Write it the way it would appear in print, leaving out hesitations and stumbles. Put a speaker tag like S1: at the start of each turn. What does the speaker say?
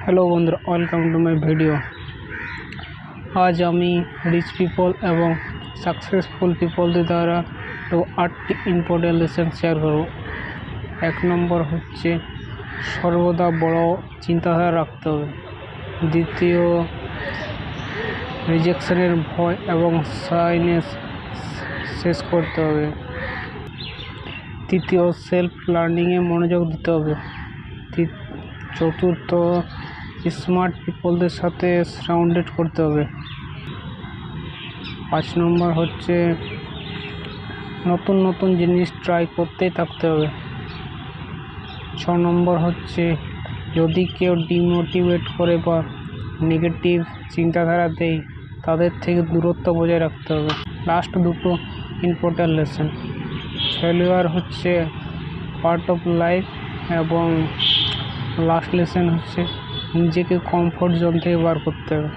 S1: Hello বন্ধুরা, welcome to my video. আজ আমি রিচ পিপল এবং সাকসেসফুল পিপলদের দ্বারা তো 8টি ইম্পর্টেন্ট লেসন শেয়ার করব। 1 নম্বর হচ্ছে সর্বদা বড় চিন্তাধারা রাখতে হবে। দ্বিতীয়, রিজেকশনের ভয় এবং সাইনেস শেষ করতে হবে। তৃতীয়, সেলফ লার্নিংয়ে মনোযোগ দিতে হবে। চতুর্থ, স্মার্ট পিপলদের সাথে সারাউন্ডেড করতে হবে। 5 নম্বর হচ্ছে নতুন নতুন জিনিস ট্রাই করতেই থাকতে হবে। 6 নম্বর হচ্ছে যদি কেউ ডিমোটিভেট করে বা নেগেটিভ চিন্তাধারা দেয় তাদের থেকে দূরত্ব বজায় রাখতে হবে। লাস্ট দুটো ইম্পর্টেন্ট লেসন, ফেলিওর হচ্ছে পার্ট অফ লাইফ এবং লাস্ট লেসন হচ্ছে নিজেকে কমফোর্ট জোন থেকে বার করতে হবে।